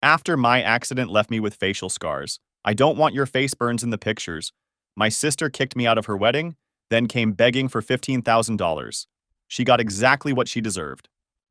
After my accident left me with facial scars. I don't want your face burns in the pictures. My sister kicked me out of her wedding, then came begging for $15,000. She got exactly what she deserved.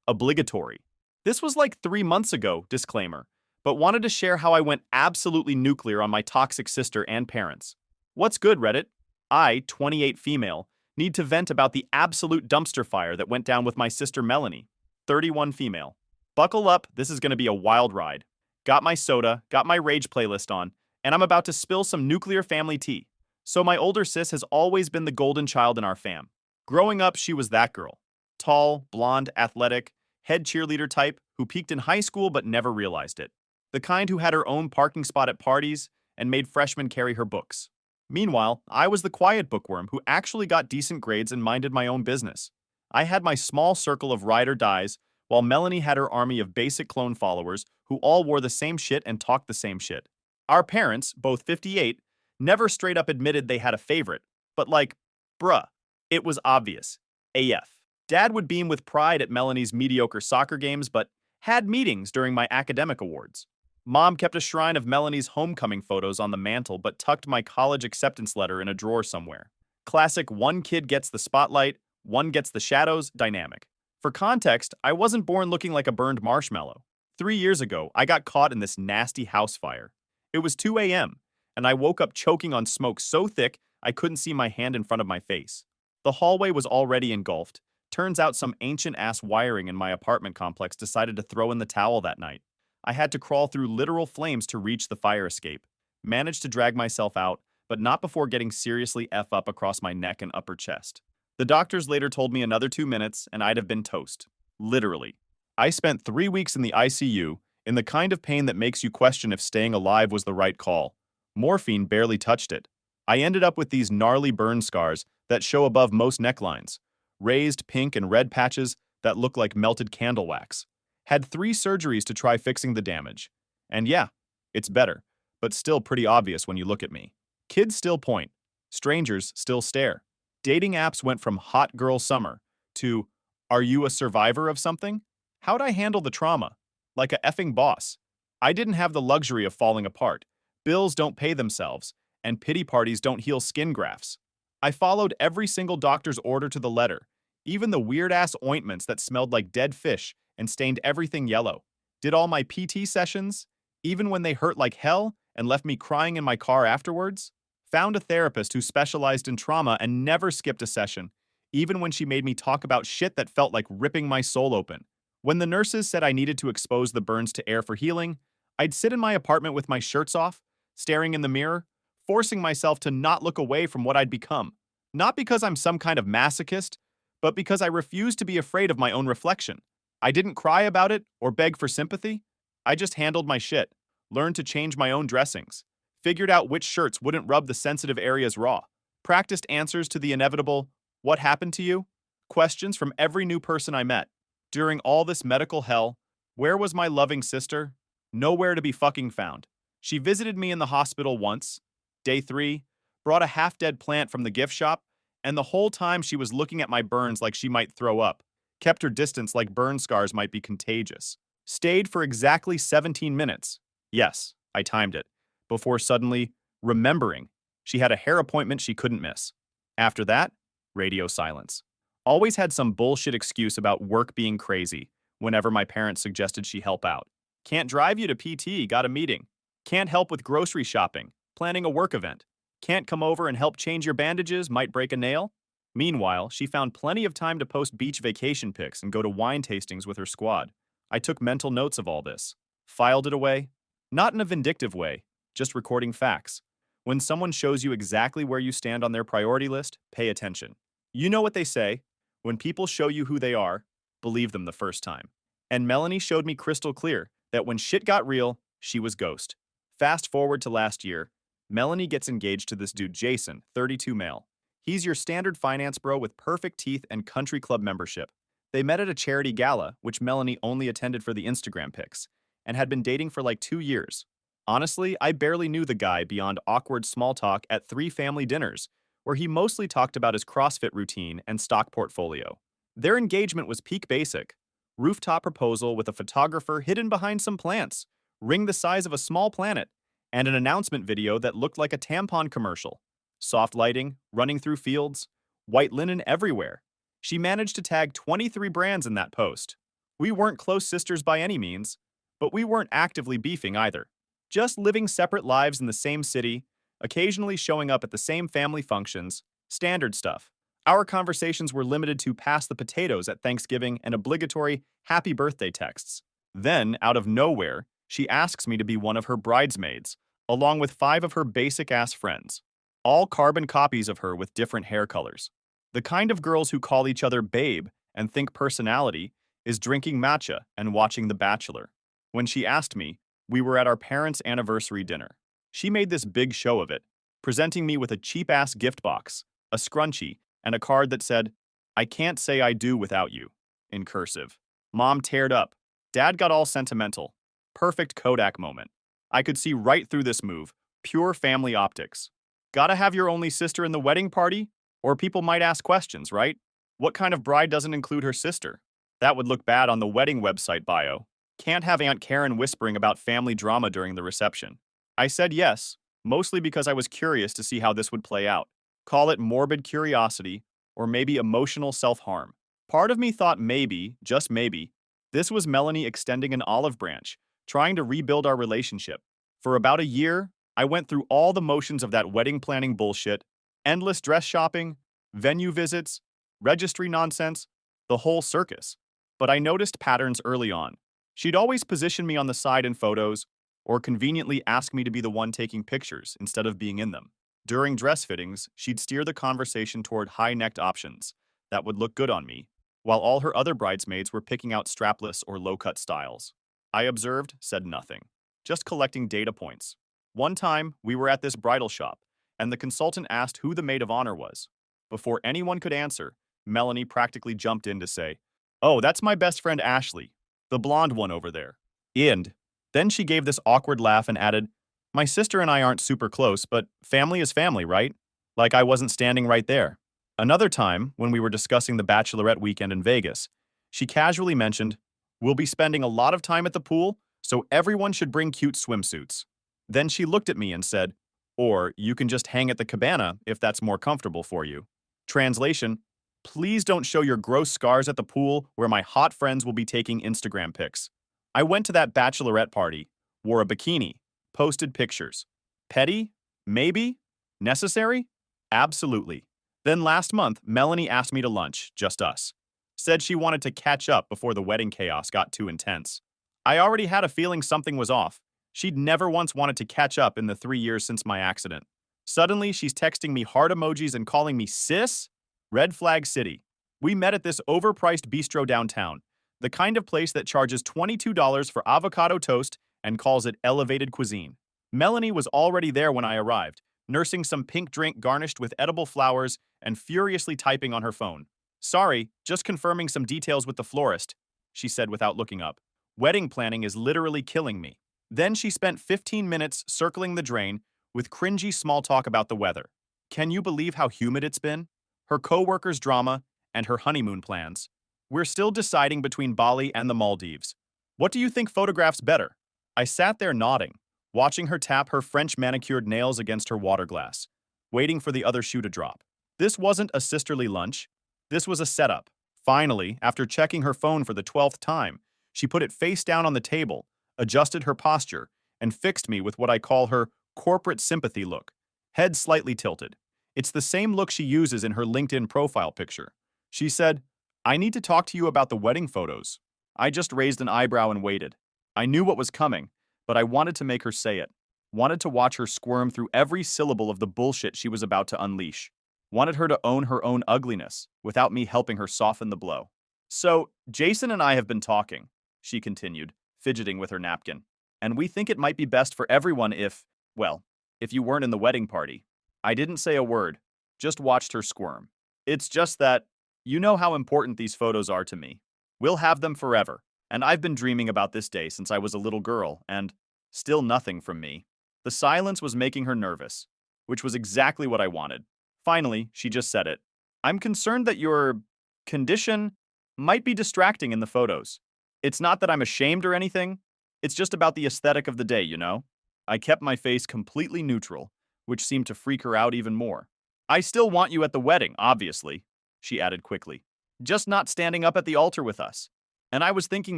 Obligatory. This was like 3 months ago, disclaimer, but wanted to share how I went absolutely nuclear on my toxic sister and parents. What's good, Reddit? I, 28 female, need to vent about the absolute dumpster fire that went down with my sister Melanie, 31 female. Buckle up, this is going to be a wild ride. Got my soda, got my rage playlist on, and I'm about to spill some nuclear family tea. So my older sis has always been the golden child in our fam. Growing up, she was that girl. Tall, blonde, athletic, head cheerleader type who peaked in high school but never realized it. The kind who had her own parking spot at parties and made freshmen carry her books. Meanwhile, I was the quiet bookworm who actually got decent grades and minded my own business. I had my small circle of ride or dies, while Melanie had her army of basic clone followers who all wore the same shit and talked the same shit. Our parents, both 58, never straight up admitted they had a favorite, but like, bruh, it was obvious. AF. Dad would beam with pride at Melanie's mediocre soccer games, but had meetings during my academic awards. Mom kept a shrine of Melanie's homecoming photos on the mantle, but tucked my college acceptance letter in a drawer somewhere. Classic one kid gets the spotlight, one gets the shadows dynamic. For context, I wasn't born looking like a burned marshmallow. 3 years ago, I got caught in this nasty house fire. It was 2 a.m., and I woke up choking on smoke so thick I couldn't see my hand in front of my face. The hallway was already engulfed. Turns out some ancient-ass wiring in my apartment complex decided to throw in the towel that night. I had to crawl through literal flames to reach the fire escape. Managed to drag myself out, but not before getting seriously F up across my neck and upper chest. The doctors later told me another 2 minutes and I'd have been toast. Literally. I spent 3 weeks in the ICU, in the kind of pain that makes you question if staying alive was the right call. Morphine barely touched it. I ended up with these gnarly burn scars that show above most necklines. Raised pink and red patches that look like melted candle wax. Had 3 surgeries to try fixing the damage. And yeah, it's better, but still pretty obvious when you look at me. Kids still point. Strangers still stare. Dating apps went from hot girl summer to, are you a survivor of something? How'd I handle the trauma? Like a effing boss. I didn't have the luxury of falling apart. Bills don't pay themselves, and pity parties don't heal skin grafts. I followed every single doctor's order to the letter, even the weird-ass ointments that smelled like dead fish and stained everything yellow. Did all my PT sessions, even when they hurt like hell and left me crying in my car afterwards. Found a therapist who specialized in trauma and never skipped a session, even when she made me talk about shit that felt like ripping my soul open. When the nurses said I needed to expose the burns to air for healing, I'd sit in my apartment with my shirts off, staring in the mirror, forcing myself to not look away from what I'd become. Not because I'm some kind of masochist, but because I refused to be afraid of my own reflection. I didn't cry about it or beg for sympathy. I just handled my shit, learned to change my own dressings, figured out which shirts wouldn't rub the sensitive areas raw, practiced answers to the inevitable, what happened to you? Questions from every new person I met. During all this medical hell, where was my loving sister? Nowhere to be fucking found. She visited me in the hospital once, day 3, brought a half-dead plant from the gift shop, and the whole time she was looking at my burns like she might throw up. Kept her distance like burn scars might be contagious. Stayed for exactly 17 minutes. Yes, I timed it. Before suddenly remembering she had a hair appointment she couldn't miss. After that, radio silence. Always had some bullshit excuse about work being crazy whenever my parents suggested she help out. Can't drive you to PT, got a meeting. Can't help with grocery shopping, planning a work event. Can't come over and help change your bandages, might break a nail. Meanwhile, she found plenty of time to post beach vacation pics and go to wine tastings with her squad. I took mental notes of all this. Filed it away. Not in a vindictive way, just recording facts. When someone shows you exactly where you stand on their priority list, pay attention. You know what they say, when people show you who they are, believe them the first time. And Melanie showed me crystal clear that when shit got real, she was ghost. Fast forward to last year, Melanie gets engaged to this dude Jason, 32 male. He's your standard finance bro with perfect teeth and country club membership. They met at a charity gala, which Melanie only attended for the Instagram pics, and had been dating for like 2 years. Honestly, I barely knew the guy beyond awkward small talk at 3 family dinners, where he mostly talked about his CrossFit routine and stock portfolio. Their engagement was peak basic. Rooftop proposal with a photographer hidden behind some plants, ring the size of a small planet, and an announcement video that looked like a tampon commercial. Soft lighting, running through fields, white linen everywhere. She managed to tag 23 brands in that post. We weren't close sisters by any means, but we weren't actively beefing either. Just living separate lives in the same city, occasionally showing up at the same family functions, standard stuff. Our conversations were limited to pass the potatoes at Thanksgiving and obligatory happy birthday texts. Then, out of nowhere, she asks me to be one of her bridesmaids, along with 5 of her basic-ass friends. All carbon copies of her with different hair colors. The kind of girls who call each other babe and think personality is drinking matcha and watching The Bachelor. When she asked me, we were at our parents' anniversary dinner. She made this big show of it, presenting me with a cheap-ass gift box, a scrunchie, and a card that said, "I can't say I do without you," in cursive. Mom teared up. Dad got all sentimental. Perfect Kodak moment. I could see right through this move. Pure family optics. Gotta have your only sister in the wedding party? Or people might ask questions, right? What kind of bride doesn't include her sister? That would look bad on the wedding website bio. Can't have Aunt Karen whispering about family drama during the reception. I said yes, mostly because I was curious to see how this would play out. Call it morbid curiosity, or maybe emotional self-harm. Part of me thought maybe, just maybe, this was Melanie extending an olive branch, trying to rebuild our relationship. For about a year, I went through all the motions of that wedding planning bullshit, endless dress shopping, venue visits, registry nonsense, the whole circus. But I noticed patterns early on. She'd always position me on the side in photos, or conveniently ask me to be the one taking pictures instead of being in them. During dress fittings, she'd steer the conversation toward high-necked options that would look good on me, while all her other bridesmaids were picking out strapless or low-cut styles. I observed, said nothing, just collecting data points. One time, we were at this bridal shop, and the consultant asked who the maid of honor was. Before anyone could answer, Melanie practically jumped in to say, "Oh, that's my best friend Ashley, the blonde one over there." And then she gave this awkward laugh and added, "My sister and I aren't super close, but family is family, right?" Like I wasn't standing right there. Another time, when we were discussing the bachelorette weekend in Vegas, she casually mentioned, "We'll be spending a lot of time at the pool, so everyone should bring cute swimsuits." Then she looked at me and said, "Or you can just hang at the cabana if that's more comfortable for you." Translation, please don't show your gross scars at the pool where my hot friends will be taking Instagram pics. I went to that bachelorette party, wore a bikini, posted pictures. Petty? Maybe? Necessary? Absolutely. Then last month, Melanie asked me to lunch, just us. Said she wanted to catch up before the wedding chaos got too intense. I already had a feeling something was off. She'd never once wanted to catch up in the 3 years since my accident. Suddenly, she's texting me heart emojis and calling me sis? Red flag city. We met at this overpriced bistro downtown, the kind of place that charges $22 for avocado toast and calls it elevated cuisine. Melanie was already there when I arrived, nursing some pink drink garnished with edible flowers and furiously typing on her phone. "Sorry, just confirming some details with the florist," she said without looking up. "Wedding planning is literally killing me." Then she spent 15 minutes circling the drain with cringy small talk about the weather. Can you believe how humid it's been? Her coworkers' drama, and her honeymoon plans. We're still deciding between Bali and the Maldives. What do you think photographs better? I sat there nodding, watching her tap her French manicured nails against her water glass, waiting for the other shoe to drop. This wasn't a sisterly lunch. This was a setup. Finally, after checking her phone for the 12th time, she put it face down on the table, adjusted her posture, and fixed me with what I call her corporate sympathy look, head slightly tilted. It's the same look she uses in her LinkedIn profile picture. She said, "I need to talk to you about the wedding photos." I just raised an eyebrow and waited. I knew what was coming, but I wanted to make her say it. Wanted to watch her squirm through every syllable of the bullshit she was about to unleash. Wanted her to own her own ugliness, without me helping her soften the blow. "So, Jason and I have been talking," she continued, fidgeting with her napkin. "And we think it might be best for everyone if, well, if you weren't in the wedding party." I didn't say a word, just watched her squirm. "It's just that, you know how important these photos are to me. We'll have them forever, and I've been dreaming about this day since I was a little girl, and still nothing from me." The silence was making her nervous, which was exactly what I wanted. Finally, she just said it. "I'm concerned that your condition might be distracting in the photos. It's not that I'm ashamed or anything, It's just about the aesthetic of the day, you know? I kept my face completely neutral, which seemed to freak her out even more. I still want you at the wedding, obviously, she added quickly. Just not standing up at the altar with us. And I was thinking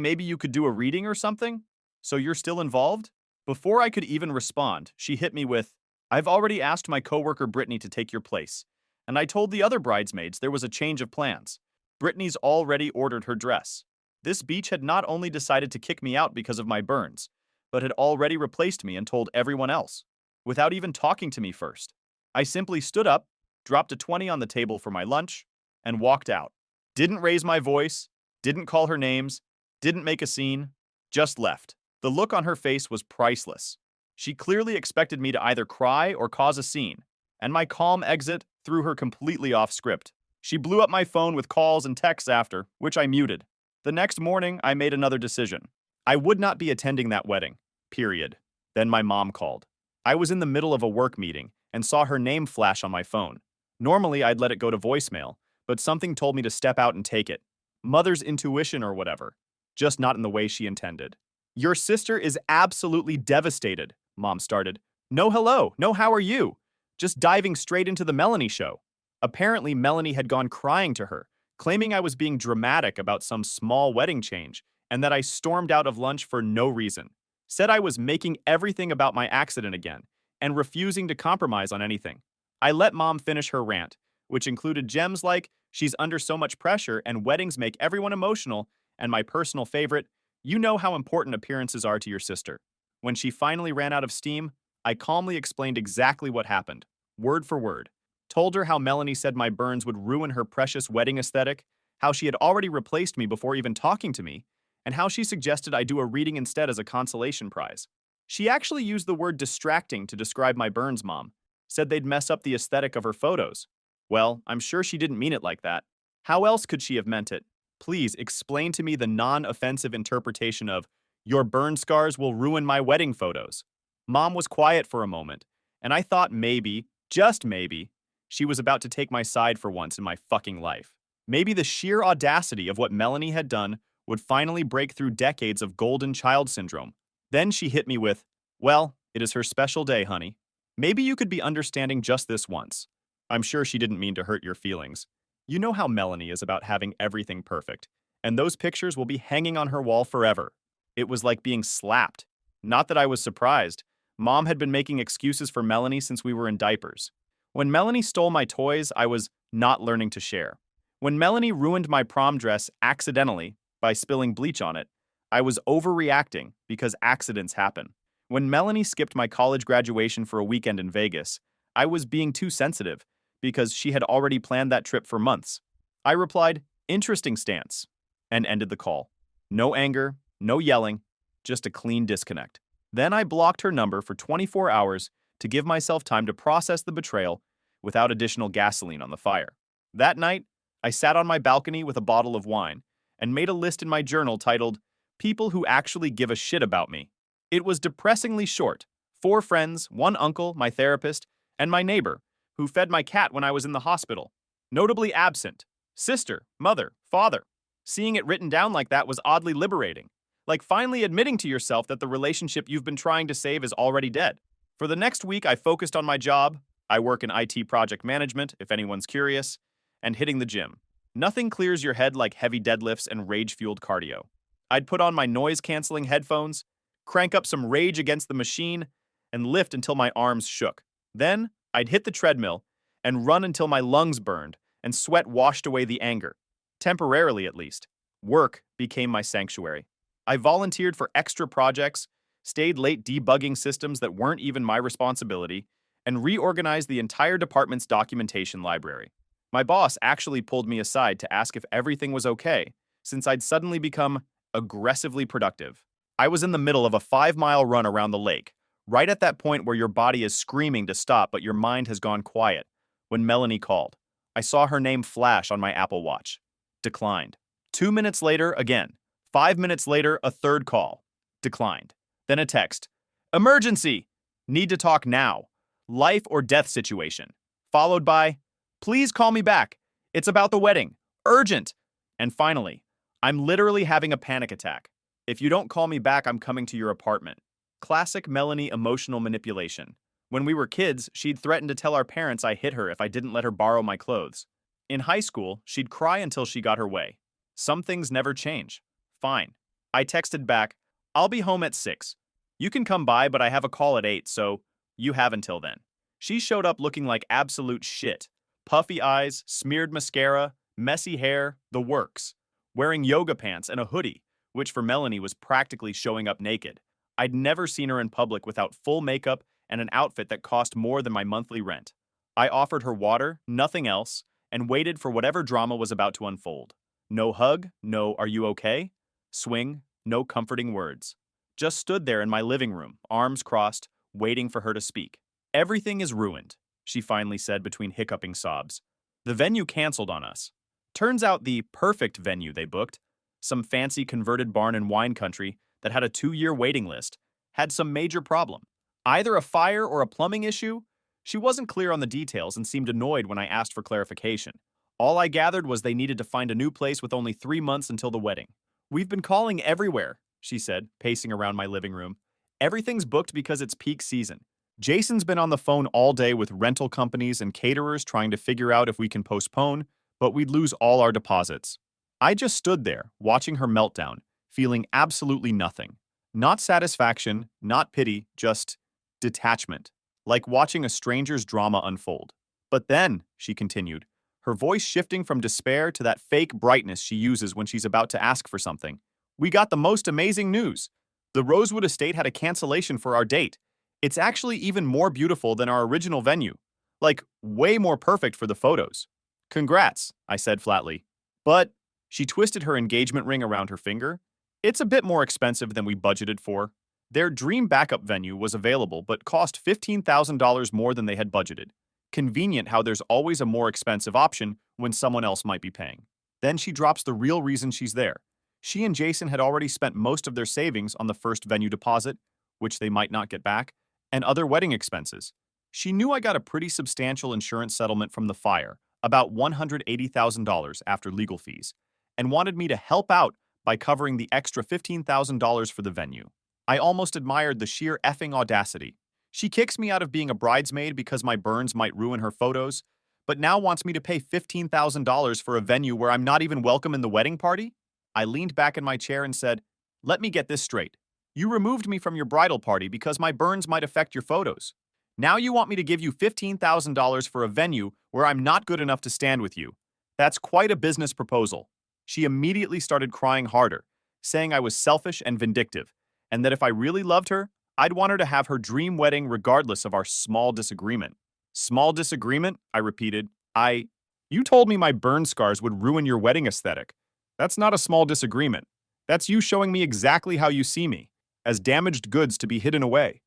maybe you could do a reading or something? So you're still involved? Before I could even respond, she hit me with, I've already asked my coworker Brittany to take your place. And I told the other bridesmaids there was a change of plans. Brittany's already ordered her dress. This beach had not only decided to kick me out because of my burns, but had already replaced me and told everyone else, without even talking to me first. I simply stood up, dropped a 20 on the table for my lunch, and walked out. Didn't raise my voice, didn't call her names, didn't make a scene, just left. The look on her face was priceless. She clearly expected me to either cry or cause a scene, and my calm exit threw her completely off script. She blew up my phone with calls and texts after, which I muted. The next morning, I made another decision. I would not be attending that wedding, period. Then my mom called. I was in the middle of a work meeting and saw her name flash on my phone. Normally, I'd let it go to voicemail, but something told me to step out and take it. Mother's intuition or whatever, just not in the way she intended. Your sister is absolutely devastated, Mom started. No hello, no how are you? Just diving straight into the Melanie show. Apparently, Melanie had gone crying to her, claiming I was being dramatic about some small wedding change, and that I stormed out of lunch for no reason. Said I was making everything about my accident again, and refusing to compromise on anything. I let Mom finish her rant, which included gems like, she's under so much pressure and weddings make everyone emotional, and my personal favorite, you know how important appearances are to your sister. When she finally ran out of steam, I calmly explained exactly what happened, word for word. Told her how Melanie said my burns would ruin her precious wedding aesthetic, how she had already replaced me before even talking to me, and how she suggested I do a reading instead as a consolation prize. She actually used the word distracting to describe my burns, Mom. Said they'd mess up the aesthetic of her photos. Well, I'm sure she didn't mean it like that. How else could she have meant it? Please explain to me the non-offensive interpretation of, your burn scars will ruin my wedding photos. Mom was quiet for a moment, and I thought maybe, just maybe, she was about to take my side for once in my fucking life. Maybe the sheer audacity of what Melanie had done would finally break through decades of golden child syndrome. Then she hit me with, well, it is her special day, honey. Maybe you could be understanding just this once. I'm sure she didn't mean to hurt your feelings. You know how Melanie is about having everything perfect, and those pictures will be hanging on her wall forever. It was like being slapped. Not that I was surprised. Mom had been making excuses for Melanie since we were in diapers. When Melanie stole my toys, I was not learning to share. When Melanie ruined my prom dress accidentally by spilling bleach on it, I was overreacting because accidents happen. When Melanie skipped my college graduation for a weekend in Vegas, I was being too sensitive because she had already planned that trip for months. I replied, interesting stance, and ended the call. No anger, no yelling, just a clean disconnect. Then I blocked her number for 24 hours to give myself time to process the betrayal without additional gasoline on the fire. That night, I sat on my balcony with a bottle of wine and made a list in my journal titled, People Who Actually Give a Shit About Me. It was depressingly short. 4 friends, 1 uncle, my therapist, and my neighbor, who fed my cat when I was in the hospital. Notably absent. Sister, mother, father. Seeing it written down like that was oddly liberating. Like finally admitting to yourself that the relationship you've been trying to save is already dead. For the next week, I focused on my job. I work in IT project management, if anyone's curious, and hitting the gym. Nothing clears your head like heavy deadlifts and rage-fueled cardio. I'd put on my noise-canceling headphones, crank up some Rage Against the Machine, and lift until my arms shook. Then, I'd hit the treadmill and run until my lungs burned and sweat washed away the anger. Temporarily, at least. Work became my sanctuary. I volunteered for extra projects, stayed late debugging systems that weren't even my responsibility, and reorganized the entire department's documentation library. My boss actually pulled me aside to ask if everything was okay, since I'd suddenly become aggressively productive. I was in the middle of a 5-mile run around the lake, right at that point where your body is screaming to stop but your mind has gone quiet, when Melanie called. I saw her name flash on my Apple Watch. Declined. 2 minutes later, again. 5 minutes later, a third call. Declined. Then a text. Emergency! Need to talk now. Life or death situation. Followed by, please call me back. It's about the wedding. Urgent. And finally, I'm literally having a panic attack. If you don't call me back, I'm coming to your apartment. Classic Melanie emotional manipulation. When we were kids, she'd threaten to tell our parents I hit her if I didn't let her borrow my clothes. In high school, she'd cry until she got her way. Some things never change. Fine. I texted back, I'll be home at 6. You can come by, but I have a call at 8, so you have until then. She showed up looking like absolute shit. Puffy eyes, smeared mascara, messy hair, the works. Wearing yoga pants and a hoodie, which for Melanie was practically showing up naked. I'd never seen her in public without full makeup and an outfit that cost more than my monthly rent. I offered her water, nothing else, and waited for whatever drama was about to unfold. No hug, no "are you okay?" Swing, no comforting words. Just stood there in my living room, arms crossed, waiting for her to speak. Everything is ruined, she finally said between hiccuping sobs. The venue canceled on us. Turns out the perfect venue they booked, some fancy converted barn and wine country that had a 2-year waiting list, had some major problem. Either a fire or a plumbing issue? She wasn't clear on the details and seemed annoyed when I asked for clarification. All I gathered was they needed to find a new place with only 3 months until the wedding. We've been calling everywhere, she said, pacing around my living room. Everything's booked because it's peak season. Jason's been on the phone all day with rental companies and caterers trying to figure out if we can postpone, but we'd lose all our deposits. I just stood there, watching her meltdown, feeling absolutely nothing. Not satisfaction, not pity, just detachment. Like watching a stranger's drama unfold. But then, she continued, her voice shifting from despair to that fake brightness she uses when she's about to ask for something. We got the most amazing news. The Rosewood Estate had a cancellation for our date. It's actually even more beautiful than our original venue. Like, way more perfect for the photos. Congrats, I said flatly. But, she twisted her engagement ring around her finger. It's a bit more expensive than we budgeted for. Their dream backup venue was available but cost $15,000 more than they had budgeted. Convenient how there's always a more expensive option when someone else might be paying. Then she drops the real reason she's there. She and Jason had already spent most of their savings on the first venue deposit, which they might not get back, and other wedding expenses. She knew I got a pretty substantial insurance settlement from the fire, about $180,000 after legal fees, and wanted me to help out by covering the extra $15,000 for the venue. I almost admired the sheer effing audacity. She kicks me out of being a bridesmaid because my burns might ruin her photos, but now wants me to pay $15,000 for a venue where I'm not even welcome in the wedding party? I leaned back in my chair and said, let me get this straight. You removed me from your bridal party because my burns might affect your photos. Now you want me to give you $15,000 for a venue where I'm not good enough to stand with you. That's quite a business proposal. She immediately started crying harder, saying I was selfish and vindictive, and that if I really loved her, I'd want her to have her dream wedding regardless of our small disagreement. Small disagreement? I repeated. You told me my burn scars would ruin your wedding aesthetic. That's not a small disagreement. That's you showing me exactly how you see me, as damaged goods to be hidden away.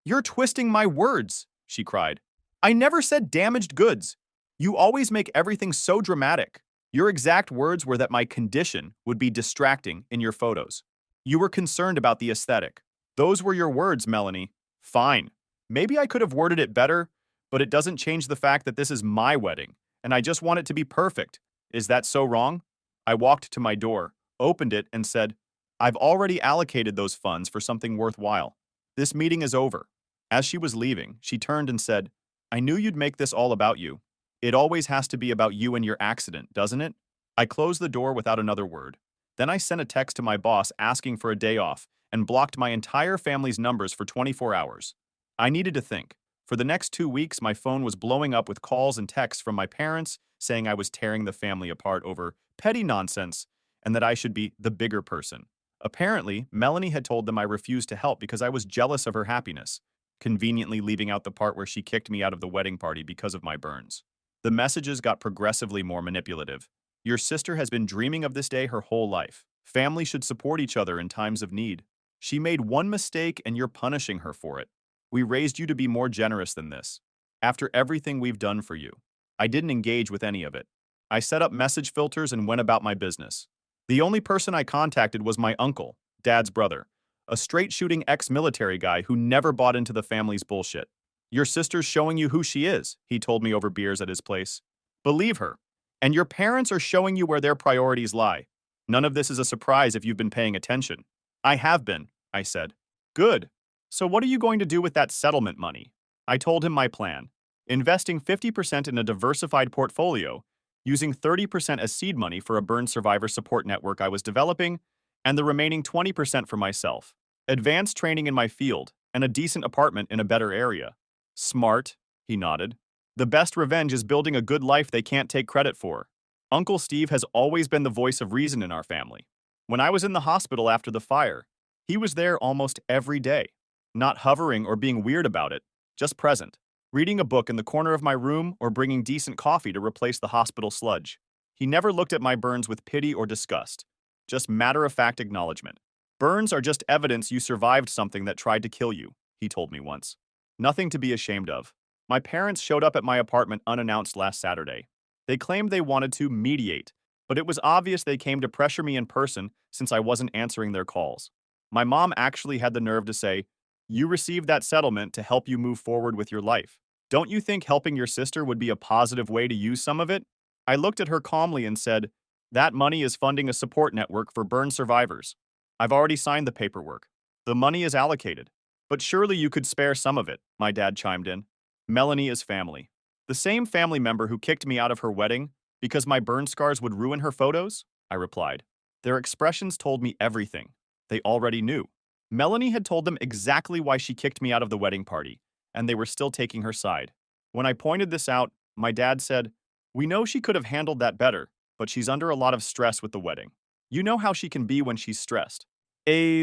You're twisting my words, she cried. I never said damaged goods. You always make everything so dramatic. Your exact words were that my condition would be distracting in your photos. You were concerned about the aesthetic. Those were your words, Melanie. Fine. Maybe I could have worded it better, but it doesn't change the fact that this is my wedding, and I just want it to be perfect. Is that so wrong? I walked to my door, opened it, and said, I've already allocated those funds for something worthwhile. This meeting is over. As she was leaving, she turned and said, I knew you'd make this all about you. It always has to be about you and your accident, doesn't it? I closed the door without another word. Then I sent a text to my boss asking for a day off and blocked my entire family's numbers for 24 hours. I needed to think. For the next 2 weeks, my phone was blowing up with calls and texts from my parents saying I was tearing the family apart over petty nonsense and that I should be the bigger person. Apparently, Melanie had told them I refused to help because I was jealous of her happiness, conveniently leaving out the part where she kicked me out of the wedding party because of my burns. The messages got progressively more manipulative. Your sister has been dreaming of this day her whole life. Family should support each other in times of need. She made one mistake and you're punishing her for it. We raised you to be more generous than this. After everything we've done for you, I didn't engage with any of it. I set up message filters and went about my business. The only person I contacted was my uncle, Dad's brother, a straight-shooting ex-military guy who never bought into the family's bullshit. Your sister's showing you who she is, he told me over beers at his place. Believe her. And your parents are showing you where their priorities lie. None of this is a surprise if you've been paying attention. I have been, I said. Good. So what are you going to do with that settlement money? I told him my plan. Investing 50% in a diversified portfolio, using 30% as seed money for a burn survivor support network I was developing, and the remaining 20% for myself. Advanced training in my field, and a decent apartment in a better area. Smart, he nodded. The best revenge is building a good life they can't take credit for. Uncle Steve has always been the voice of reason in our family. When I was in the hospital after the fire, he was there almost every day, not hovering or being weird about it, just present, reading a book in the corner of my room or bringing decent coffee to replace the hospital sludge. He never looked at my burns with pity or disgust, just matter-of-fact acknowledgement. Burns are just evidence you survived something that tried to kill you, he told me once. Nothing to be ashamed of. My parents showed up at my apartment unannounced last Saturday. They claimed they wanted to mediate, but it was obvious they came to pressure me in person since I wasn't answering their calls. My mom actually had the nerve to say, "You received that settlement to help you move forward with your life. Don't you think helping your sister would be a positive way to use some of it?" I looked at her calmly and said, "That money is funding a support network for burn survivors. I've already signed the paperwork. The money is allocated. But surely you could spare some of it," my dad chimed in. Melanie is family. The same family member who kicked me out of her wedding because my burn scars would ruin her photos? I replied. Their expressions told me everything. They already knew. Melanie had told them exactly why she kicked me out of the wedding party, and they were still taking her side. When I pointed this out, my dad said, "We know she could have handled that better, but she's under a lot of stress with the wedding. You know how she can be when she's stressed."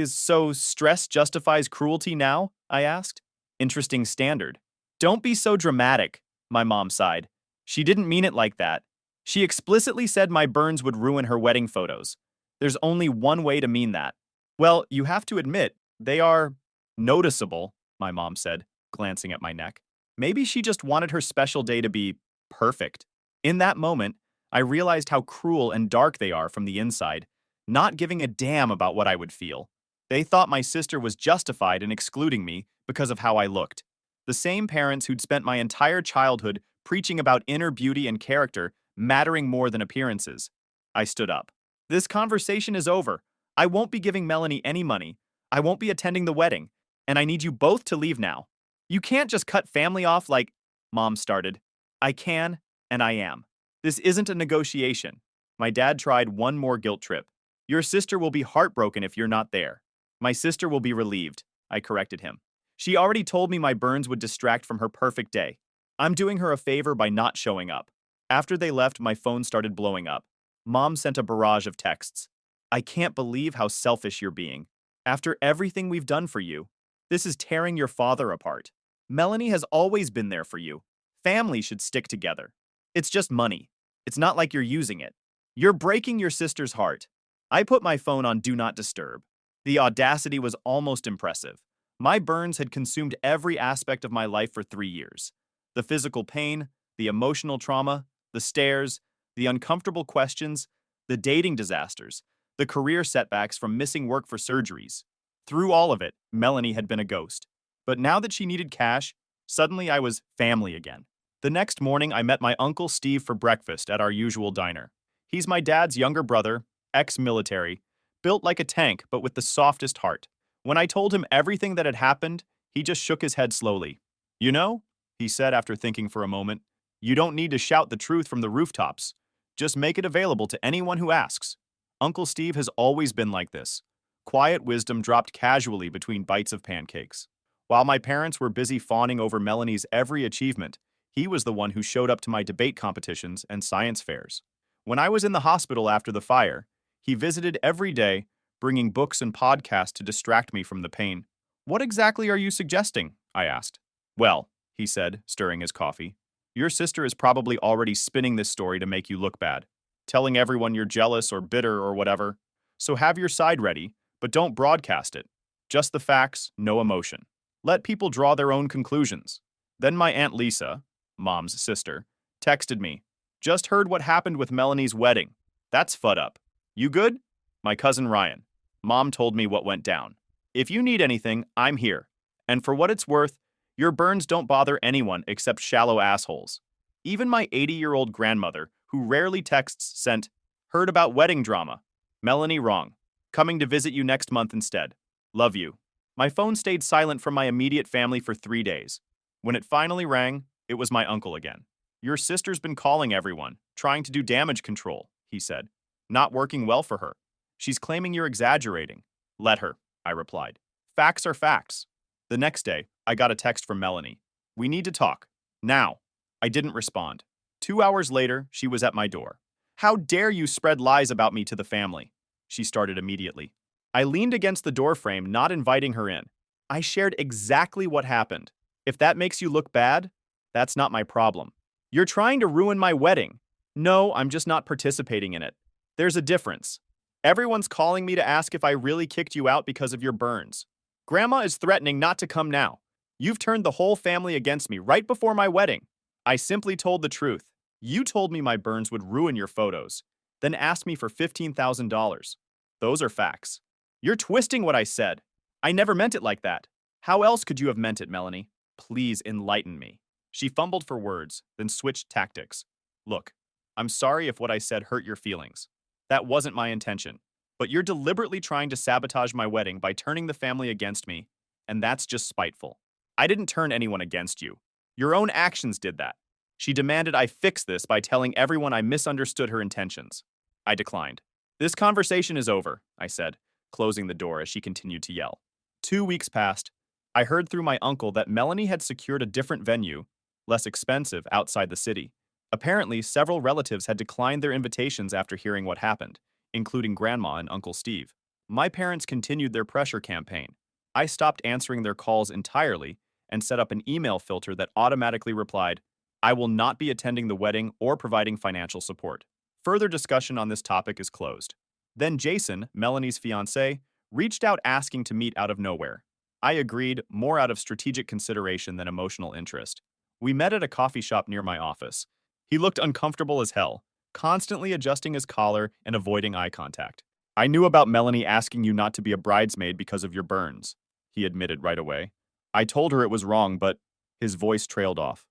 So stress justifies cruelty now? I asked. Interesting standard. Don't be so dramatic, my mom sighed. She didn't mean it like that. She explicitly said my burns would ruin her wedding photos. There's only one way to mean that. Well, you have to admit, they are noticeable, my mom said, glancing at my neck. Maybe she just wanted her special day to be perfect. In that moment, I realized how cruel and dark they are from the inside, not giving a damn about what I would feel. They thought my sister was justified in excluding me because of how I looked. The same parents who'd spent my entire childhood preaching about inner beauty and character mattering more than appearances. I stood up. This conversation is over. I won't be giving Melanie any money. I won't be attending the wedding. And I need you both to leave now. You can't just cut family off like, Mom started. I can, and I am. This isn't a negotiation. My dad tried one more guilt trip. Your sister will be heartbroken if you're not there. My sister will be relieved, I corrected him. She already told me my burns would distract from her perfect day. I'm doing her a favor by not showing up. After they left, my phone started blowing up. Mom sent a barrage of texts. I can't believe how selfish you're being. After everything we've done for you, this is tearing your father apart. Melanie has always been there for you. Family should stick together. It's just money. It's not like you're using it. You're breaking your sister's heart. I put my phone on Do Not Disturb. The audacity was almost impressive. My burns had consumed every aspect of my life for 3 years. The physical pain, the emotional trauma, the stares, the uncomfortable questions, the dating disasters, the career setbacks from missing work for surgeries. Through all of it, Melanie had been a ghost. But now that she needed cash, suddenly I was family again. The next morning, I met my Uncle Steve for breakfast at our usual diner. He's my dad's younger brother, ex-military, built like a tank but with the softest heart. When I told him everything that had happened, he just shook his head slowly. You know, he said after thinking for a moment, you don't need to shout the truth from the rooftops. Just make it available to anyone who asks. Uncle Steve has always been like this. Quiet wisdom dropped casually between bites of pancakes. While my parents were busy fawning over Melanie's every achievement, he was the one who showed up to my debate competitions and science fairs. When I was in the hospital after the fire, he visited every day, bringing books and podcasts to distract me from the pain. What exactly are you suggesting? I asked. Well, he said, stirring his coffee, your sister is probably already spinning this story to make you look bad, telling everyone you're jealous or bitter or whatever. So have your side ready, but don't broadcast it. Just the facts, no emotion. Let people draw their own conclusions. Then my Aunt Lisa, Mom's sister, texted me. Just heard what happened with Melanie's wedding. That's fud up. You good? My cousin Ryan. Mom told me what went down. If you need anything, I'm here. And for what it's worth, your burns don't bother anyone except shallow assholes. Even my 80-year-old grandmother, who rarely texts, sent, heard about wedding drama. Melanie wrong. Coming to visit you next month instead. Love you. My phone stayed silent from my immediate family for 3 days. When it finally rang, it was my uncle again. Your sister's been calling everyone, trying to do damage control, he said. Not working well for her. She's claiming you're exaggerating. Let her, I replied. Facts are facts. The next day, I got a text from Melanie. We need to talk. Now. I didn't respond. 2 hours later, she was at my door. How dare you spread lies about me to the family? She started immediately. I leaned against the doorframe, not inviting her in. I shared exactly what happened. If that makes you look bad, that's not my problem. You're trying to ruin my wedding. No, I'm just not participating in it. There's a difference. Everyone's calling me to ask if I really kicked you out because of your burns. Grandma is threatening not to come now. You've turned the whole family against me right before my wedding. I simply told the truth. You told me my burns would ruin your photos, then asked me for $15,000. Those are facts. You're twisting what I said. I never meant it like that. How else could you have meant it, Melanie? Please enlighten me. She fumbled for words, then switched tactics. Look, I'm sorry if what I said hurt your feelings. That wasn't my intention. But you're deliberately trying to sabotage my wedding by turning the family against me, and that's just spiteful. I didn't turn anyone against you. Your own actions did that. She demanded I fix this by telling everyone I misunderstood her intentions. I declined. This conversation is over, I said, closing the door as she continued to yell. 2 weeks passed. I heard through my uncle that Melanie had secured a different venue, less expensive, outside the city. Apparently, several relatives had declined their invitations after hearing what happened, including Grandma and Uncle Steve. My parents continued their pressure campaign. I stopped answering their calls entirely and set up an email filter that automatically replied, I will not be attending the wedding or providing financial support. Further discussion on this topic is closed. Then Jason, Melanie's fiancé, reached out asking to meet out of nowhere. I agreed, more out of strategic consideration than emotional interest. We met at a coffee shop near my office. He looked uncomfortable as hell, constantly adjusting his collar and avoiding eye contact. I knew about Melanie asking you not to be a bridesmaid because of your burns, he admitted right away. I told her it was wrong, but his voice trailed off.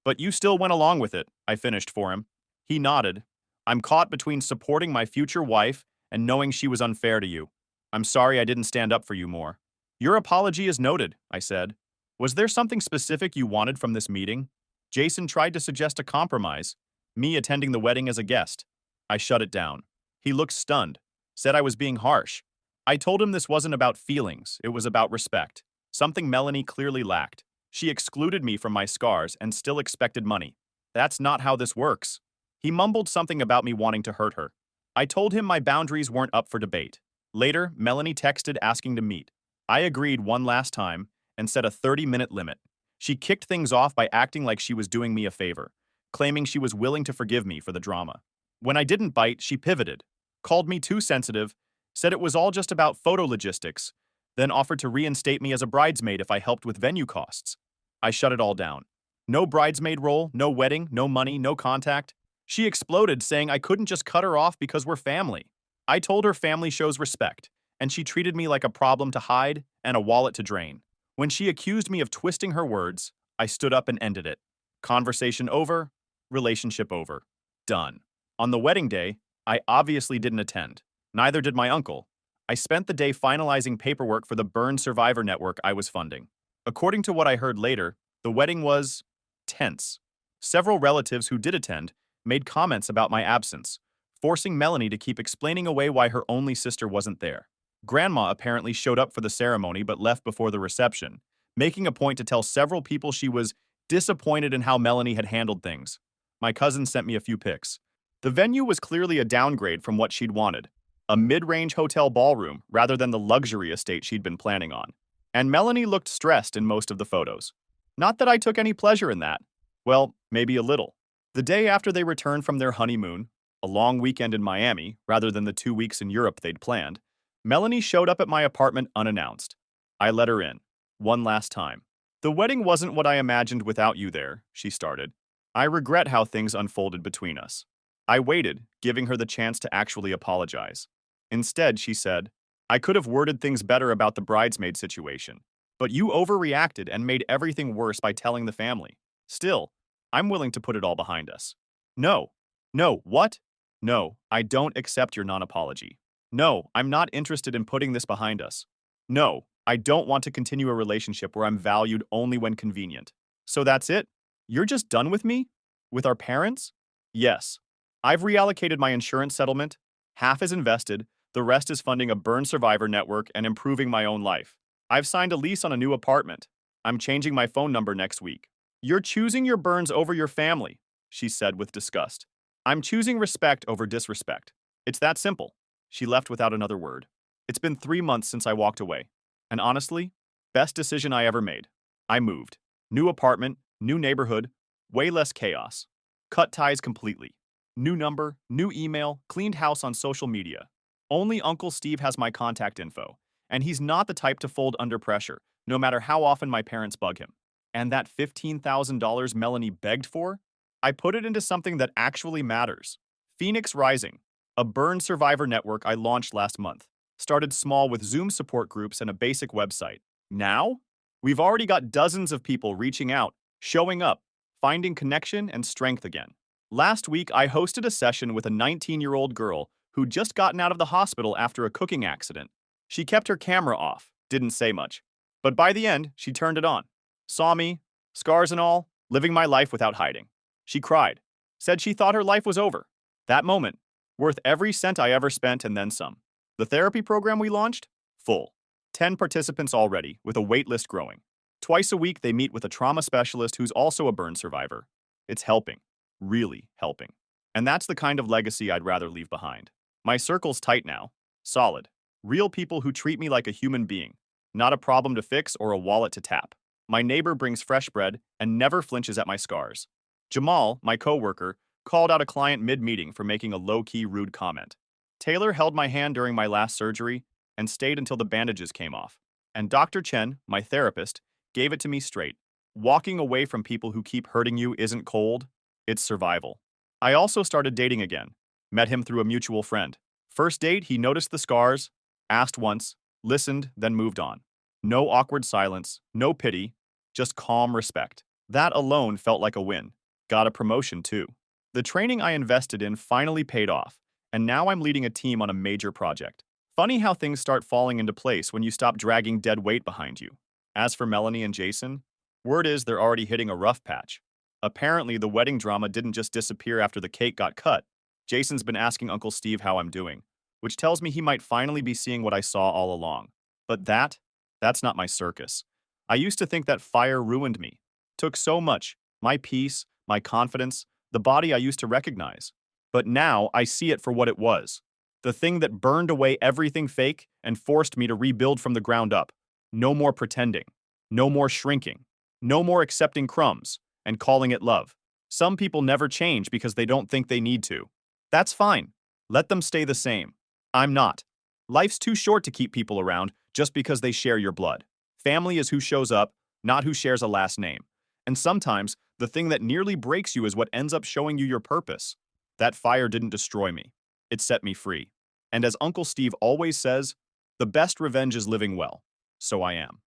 But you still went along with it, I finished for him. He nodded. I'm caught between supporting my future wife and knowing she was unfair to you. I'm sorry I didn't stand up for you more. Your apology is noted, I said. Was there something specific you wanted from this meeting? Jason tried to suggest a compromise, me attending the wedding as a guest. I shut it down. He looked stunned, said I was being harsh. I told him this wasn't about feelings, it was about respect, something Melanie clearly lacked. She excluded me from my scars and still expected money. That's not how this works. He mumbled something about me wanting to hurt her. I told him my boundaries weren't up for debate. Later, Melanie texted asking to meet. I agreed one last time and set a 30-minute limit. She kicked things off by acting like she was doing me a favor, claiming she was willing to forgive me for the drama. When I didn't bite, she pivoted, called me too sensitive, said it was all just about photo logistics, then offered to reinstate me as a bridesmaid if I helped with venue costs. I shut it all down. No bridesmaid role, no wedding, no money, no contact. She exploded, saying I couldn't just cut her off because we're family. I told her family shows respect, and she treated me like a problem to hide and a wallet to drain. When she accused me of twisting her words, I stood up and ended it. Conversation over, relationship over. Done. On the wedding day, I obviously didn't attend. Neither did my uncle. I spent the day finalizing paperwork for the Burn Survivor Network I was funding. According to what I heard later, the wedding was tense. Several relatives who did attend made comments about my absence, forcing Melanie to keep explaining away why her only sister wasn't there. Grandma apparently showed up for the ceremony but left before the reception, making a point to tell several people she was disappointed in how Melanie had handled things. My cousin sent me a few pics. The venue was clearly a downgrade from what she'd wanted, a mid-range hotel ballroom rather than the luxury estate she'd been planning on. And Melanie looked stressed in most of the photos. Not that I took any pleasure in that. Well, maybe a little. The day after they returned from their honeymoon, a long weekend in Miami rather than the 2 weeks in Europe they'd planned, Melanie showed up at my apartment unannounced. I let her in. One last time. The wedding wasn't what I imagined without you there, she started. I regret how things unfolded between us. I waited, giving her the chance to actually apologize. Instead, she said, I could have worded things better about the bridesmaid situation, but you overreacted and made everything worse by telling the family. Still, I'm willing to put it all behind us. No. No, what? No, I don't accept your non-apology. No, I'm not interested in putting this behind us. No, I don't want to continue a relationship where I'm valued only when convenient. So that's it? You're just done with me? With our parents? Yes. I've reallocated my insurance settlement. Half is invested, the rest is funding a burn survivor network and improving my own life. I've signed a lease on a new apartment. I'm changing my phone number next week. You're choosing your burns over your family, she said with disgust. I'm choosing respect over disrespect. It's that simple. She left without another word. It's been 3 months since I walked away. And honestly, best decision I ever made. I moved. New apartment, new neighborhood, way less chaos. Cut ties completely. New number, new email, cleaned house on social media. Only Uncle Steve has my contact info, and he's not the type to fold under pressure, no matter how often my parents bug him. And that $15,000 Melanie begged for? I put it into something that actually matters. Phoenix Rising, a burn survivor network I launched last month. Started small with Zoom support groups and a basic website. Now, we've already got dozens of people reaching out, showing up, finding connection and strength again. Last week, I hosted a session with a 19-year-old girl who'd just gotten out of the hospital after a cooking accident. She kept her camera off, didn't say much. But by the end, she turned it on. Saw me, scars and all, living my life without hiding. She cried, said she thought her life was over. That moment, worth every cent I ever spent and then some. The therapy program we launched? Full. 10 participants already, with a wait list growing. Twice a week, they meet with a trauma specialist who's also a burn survivor. It's helping. Really helping. And that's the kind of legacy I'd rather leave behind. My circle's tight now. Solid. Real people who treat me like a human being, not a problem to fix or a wallet to tap. My neighbor brings fresh bread and never flinches at my scars. Jamal, my coworker, called out a client mid-meeting for making a low-key rude comment. Taylor held my hand during my last surgery and stayed until the bandages came off. And Dr. Chen, my therapist, gave it to me straight. Walking away from people who keep hurting you isn't cold, it's survival. I also started dating again. Met him through a mutual friend. First date, he noticed the scars, asked once, listened, then moved on. No awkward silence, no pity, just calm respect. That alone felt like a win. Got a promotion too. The training I invested in finally paid off, and now I'm leading a team on a major project. Funny how things start falling into place when you stop dragging dead weight behind you. As for Melanie and Jason, word is they're already hitting a rough patch. Apparently, the wedding drama didn't just disappear after the cake got cut. Jason's been asking Uncle Steve how I'm doing, which tells me he might finally be seeing what I saw all along. But that's not my circus. I used to think that fire ruined me. Took so much, my peace, my confidence, the body I used to recognize. But now I see it for what it was. The thing that burned away everything fake and forced me to rebuild from the ground up. No more pretending. No more shrinking. No more accepting crumbs and calling it love. Some people never change because they don't think they need to. That's fine. Let them stay the same. I'm not. Life's too short to keep people around just because they share your blood. Family is who shows up, not who shares a last name. And sometimes, the thing that nearly breaks you is what ends up showing you your purpose. That fire didn't destroy me. It set me free. And as Uncle Steve always says, the best revenge is living well. So I am.